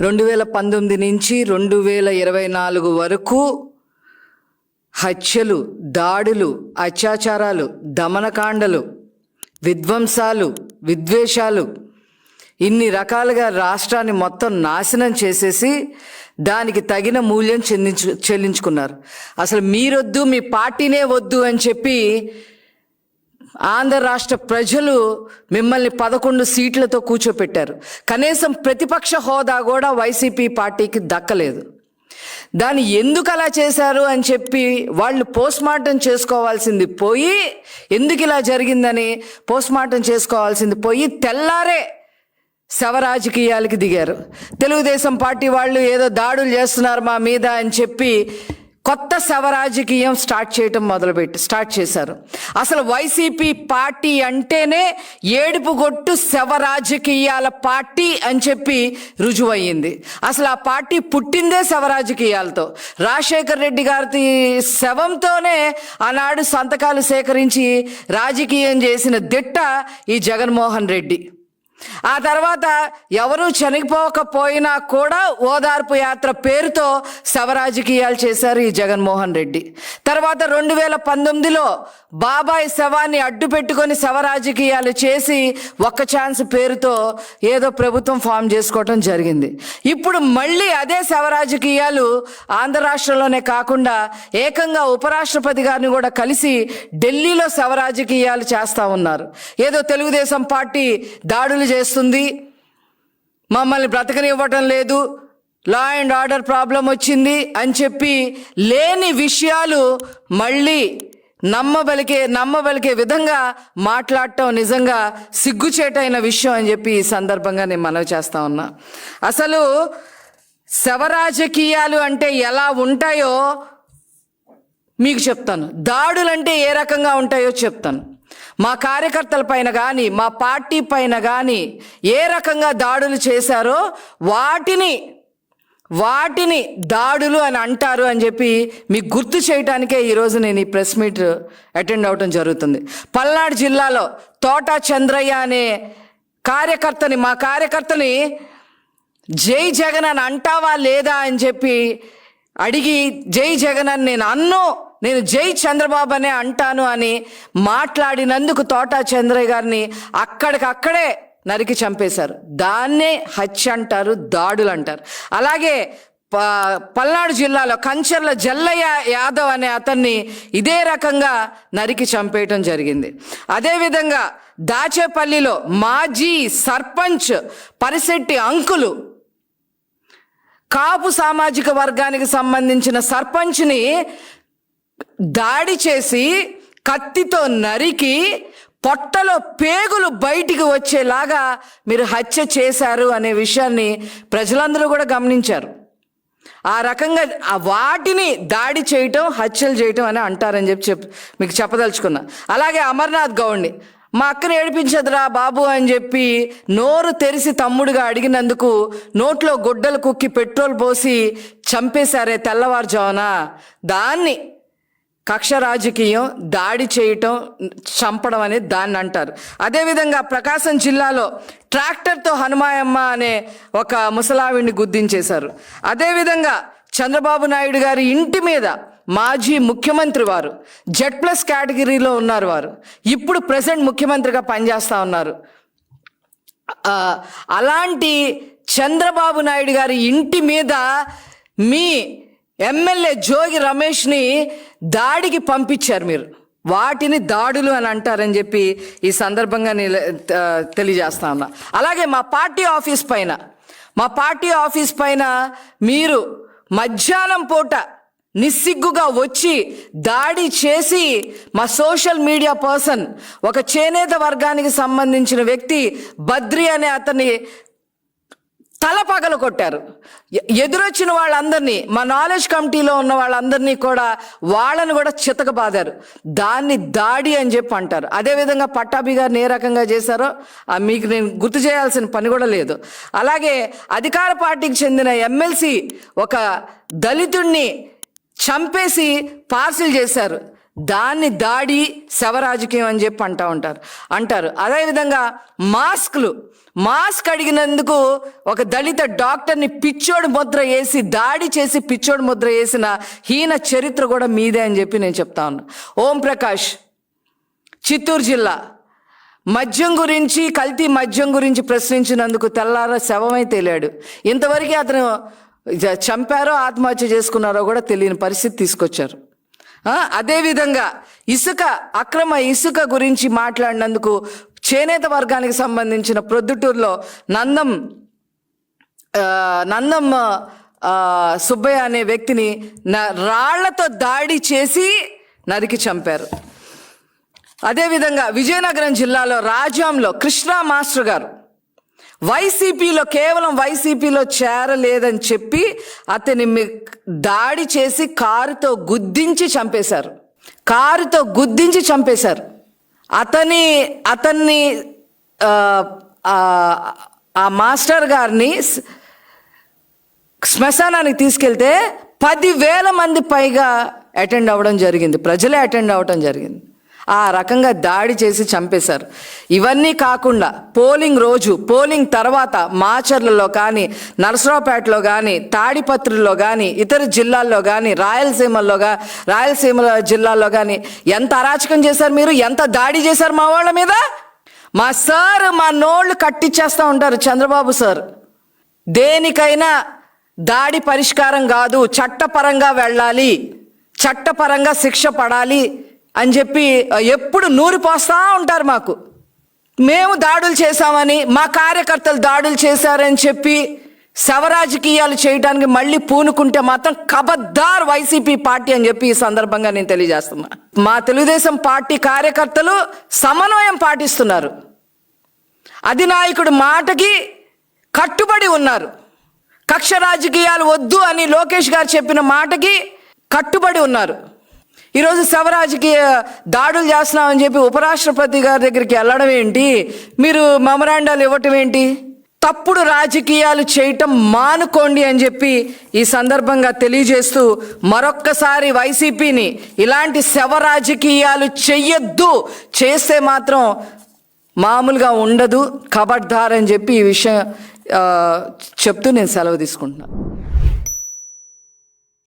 2019 నుంచి 2024 వరకు హత్యలు, దాడులు, అత్యాచారాలు, దమనకాండలు, విధ్వంసాలు, విద్వేషాలు, ఇన్ని రకాలుగా రాష్ట్రాన్ని మొత్తం నాశనం చేసేసి దానికి తగిన మూల్యం చెల్లించుకున్నారు. అసలు మీరొద్దు, మీ పార్టీనే వద్దు అని చెప్పి ఆంధ్ర రాష్ట్ర ప్రజలు మిమ్మల్ని 11 సీట్లతో కూర్చోపెట్టారు. కనీసం ప్రతిపక్ష హోదా కూడా వైసీపీ పార్టీకి దక్కలేదు. దాన్ని ఎందుకు అలా చేశారు అని చెప్పి వాళ్ళు పోస్ట్మార్టం చేసుకోవాల్సింది పోయి, ఎందుకు ఇలా జరిగిందని పోస్ట్మార్టం చేసుకోవాల్సింది పోయి తెల్లారే శవ రాజకీయాలకి దిగారు. తెలుగుదేశం పార్టీ వాళ్ళు ఏదో దాడులు చేస్తున్నారు మా మీద అని చెప్పి కొత్త శవ రాజకీయం స్టార్ట్ చేశారు. అసలు వైసీపీ పార్టీ అంటేనే ఏడుపుగొట్టు శవ రాజకీయాల పార్టీ అని చెప్పి రుజువయ్యింది. అసలు ఆ పార్టీ పుట్టిందే శవ రాజకీయాలతో. రాజశేఖర్ రెడ్డి గారి శవంతోనే ఆనాడు సంతకాలు సేకరించి రాజకీయం చేసిన దిట్ట ఈ జగన్మోహన్ రెడ్డి. ఆ తర్వాత ఎవరూ చనిపోకపోయినా కూడా ఓదార్పు యాత్ర పేరుతో శవ రాజకీయాలు చేశారు ఈ జగన్మోహన్ రెడ్డి. తర్వాత 2019లో బాబాయ్ శవాన్ని అడ్డు పెట్టుకొని శవ రాజకీయాలు చేసి ఒక్క ఛాన్స్ పేరుతో ఏదో ప్రభుత్వం ఫామ్ చేసుకోవటం జరిగింది. ఇప్పుడు మళ్ళీ అదే శవ రాజకీయాలు ఆంధ్ర రాష్ట్రంలోనే కాకుండా ఏకంగా ఉపరాష్ట్రపతి గారిని కూడా కలిసి ఢిల్లీలో శవ రాజకీయాలు చేస్తూ ఉన్నారు. ఏదో తెలుగుదేశం పార్టీ దాడులు చేస్తుంది, మమ్మల్ని బ్రతకనివ్వటం లేదు, లా అండ్ ఆర్డర్ ప్రాబ్లం వచ్చింది అని చెప్పి లేని విషయాలు మళ్ళీ నమ్మబలికే విధంగా మాట్లాడటం నిజంగా సిగ్గుచేటైన విషయం అని చెప్పి ఈ సందర్భంగా నేను మనవి చేస్తా ఉన్నా. అసలు శవ రాజకీయాలు అంటే ఎలా ఉంటాయో మీకు చెప్తాను, దాడులంటే ఏ రకంగా ఉంటాయో చెప్తాను. మా కార్యకర్తల పైన కానీ మా పార్టీ పైన కానీ ఏ రకంగా దాడులు చేశారో వాటిని దాడులు అని అంటారు అని చెప్పి మీకు గుర్తు చేయడానికే ఈరోజు నేను ఈ ప్రెస్ మీట్ అటెండ్ అవడం జరుగుతుంది. పల్నాడు జిల్లాలో తోటా చంద్రయ్య అనే మా కార్యకర్తని జై జగన్ అని అంటావా లేదా అని చెప్పి అడిగి, జై జగన్ అని నేను జై చంద్రబాబు అనే అంటాను అని మాట్లాడినందుకు తోటా చంద్రయ్య గారిని అక్కడికక్కడే నరికి చంపేశారు. దాన్నే హత్య అంటారు, దాడులు అంటారు. అలాగే పల్నాడు జిల్లాలో కంచర్ల జల్లయ్య యాదవ్ అనే అతన్ని ఇదే రకంగా నరికి చంపేయటం జరిగింది. అదేవిధంగా దాచేపల్లిలో మాజీ సర్పంచ్ పరిశెట్టి అంకులు, కాపు సామాజిక వర్గానికి సంబంధించిన సర్పంచ్ని దాడి చేసి కత్తితో నరికి పొట్టలో పేగులు బయటికి వచ్చేలాగా మీరు హత్య చేశారు అనే విషయాన్ని ప్రజలందరూ కూడా గమనించారు. ఆ రకంగా వాటిని దాడి చేయటం, హత్యలు చేయటం అని అంటారని చెప్పి మీకు చెప్పదలుచుకున్నా. అలాగే అమర్నాథ్ గౌడ్ని, మా అక్కని ఏడిపించదురా బాబు అని చెప్పి నోరు తెరిసి తమ్ముడుగా అడిగినందుకు నోట్లో గుడ్డలు కుక్కి పెట్రోల్ పోసి చంపేశారే తెల్లవారుజామున, దాన్ని కక్ష రాజకీయం, దాడి చేయటం, చంపడం అనేది దాన్ని అంటారు. అదేవిధంగా ప్రకాశం జిల్లాలో ట్రాక్టర్తో హనుమాయమ్మ అనే ఒక ముసలావిడిని గుద్దించేశారు. అదేవిధంగా చంద్రబాబు నాయుడు గారి ఇంటి మీద మాజీ ముఖ్యమంత్రి వారు Z+ కేటగిరీలో ఉన్నారు, వారు ఇప్పుడు ప్రెసెంట్ ముఖ్యమంత్రిగా పనిచేస్తూ ఉన్నారు. అలాంటి చంద్రబాబు నాయుడు గారి ఇంటి మీద మీ ఎమ్మెల్యే జోగి రమేష్ని దాడికి పంపించారు మీరు. వాటిని దాడులు అని అంటారని చెప్పి ఈ సందర్భంగా తెలియజేస్తా ఉన్నా. అలాగే మా పార్టీ ఆఫీస్ పైన మీరు మధ్యాహ్నం పూట నిస్సిగ్గుగా వచ్చి దాడి చేసి మా సోషల్ మీడియా పర్సన్, ఒక చేనేత వర్గానికి సంబంధించిన వ్యక్తి బద్రి అనే అతన్ని తల పగలు కొట్టారు. ఎదురొచ్చిన వాళ్ళందరినీ, మా నాలెడ్జ్ కమిటీలో ఉన్న వాళ్ళందరినీ కూడా వాళ్ళని కూడా చితకబాదారు. దాన్ని దాడి అని చెప్పి అంటారు. అదేవిధంగా పట్టాభి గారిని ఏ రకంగా చేశారో మీకు నేను గుర్తు చేయాల్సిన పని కూడా లేదు. అలాగే అధికార పార్టీకి చెందిన ఎమ్మెల్సీ ఒక దళితుడిని చంపేసి పార్సిల్ చేశారు. దాన్ని దాడి శవ రాజకీయం అని చెప్పి అంటారు. అదేవిధంగా మాస్క్ అడిగినందుకు ఒక దళిత డాక్టర్ని పిచ్చోడు ముద్ర వేసి దాడి చేసి పిచ్చోడు ముద్ర వేసిన హీన చరిత్ర కూడా మీదే అని చెప్పి నేను చెప్తా ఉన్నా. ఓం ప్రకాష్, చిత్తూరు జిల్లా, కల్తీ మద్యం గురించి ప్రశ్నించినందుకు తెల్లార శవమై తేలాడు. ఇంతవరకు అతను చంపారో ఆత్మహత్య చేసుకున్నారో కూడా తెలియని పరిస్థితి తీసుకొచ్చారు. అదేవిధంగా అక్రమ ఇసుక గురించి మాట్లాడినందుకు చేనేత వర్గానికి సంబంధించిన ప్రొద్దుటూరులో నందం సుబ్బయ్య అనే వ్యక్తిని రాళ్లతో దాడి చేసి నరికి చంపారు. అదేవిధంగా విజయనగరం జిల్లాలో రాజాంలో కృష్ణా మాస్టర్ గారు కేవలం వైసీపీలో చేరలేదని చెప్పి అతని దాడి చేసి కారుతో గుద్దించి చంపేశారు. అతన్ని ఆ మాస్టర్ గారిని శ్మశానానికి తీసుకెళ్తే 10,000 మంది పైగా అటెండ్ అవ్వడం జరిగింది. ప్రజలే అటెండ్ అవ్వడం జరిగింది. ఆ రకంగా దాడి చేసి చంపేశారు. ఇవన్నీ కాకుండా పోలింగ్ తర్వాత మాచర్లలో కానీ, నరసరావుపేటలో కానీ, తాడిపత్రిలో కానీ, ఇతర జిల్లాల్లో కానీ, రాయలసీమ జిల్లాల్లో కానీ ఎంత అరాచకం చేశారు మీరు, ఎంత దాడి చేశారు మా వాళ్ళ మీద. మా నోళ్ళు కట్టిచ్చేస్తూ ఉంటారు చంద్రబాబు సార్. దేనికైనా దాడి పరిష్కారం కాదు, చట్టపరంగా వెళ్ళాలి, చట్టపరంగా శిక్ష పడాలి అని చెప్పి ఎప్పుడు నూరిపోస్తూ ఉంటారు. మేము దాడులు చేశామని, మా కార్యకర్తలు దాడులు చేశారని చెప్పి శవరాజకీయాలు చేయడానికి మళ్ళీ పూనుకుంటే మాత్రం ఖబర్దార్ వైసీపీ పార్టీ అని చెప్పి ఈ సందర్భంగా నేను తెలియజేస్తున్నా. మా తెలుగుదేశం పార్టీ కార్యకర్తలు సమన్వయం పాటిస్తున్నారు. అధినాయకుడి మాటకి కట్టుబడి ఉన్నారు. కక్ష రాజకీయాలు వద్దు అని లోకేష్ గారు చెప్పిన మాటకి కట్టుబడి ఉన్నారు. ఈరోజు శవరాజకీయ దాడులు చేస్తున్నామని చెప్పి ఉపరాష్ట్రపతి గారి దగ్గరికి వెళ్ళడం ఏంటి, మీరు మెమరాండాలు ఇవ్వటం ఏంటి? తప్పుడు రాజకీయాలు చేయటం మానుకోండి అని చెప్పి ఈ సందర్భంగా తెలియజేస్తూ మరొక్కసారి వైసీపీని ఇలాంటి శవ రాజకీయాలు చెయ్యొద్దు, చేస్తే మాత్రం మామూలుగా ఉండదు, ఖబర్దార్ అని చెప్పి ఈ విషయం చెప్తూ నేను సెలవు తీసుకుంటున్నాను.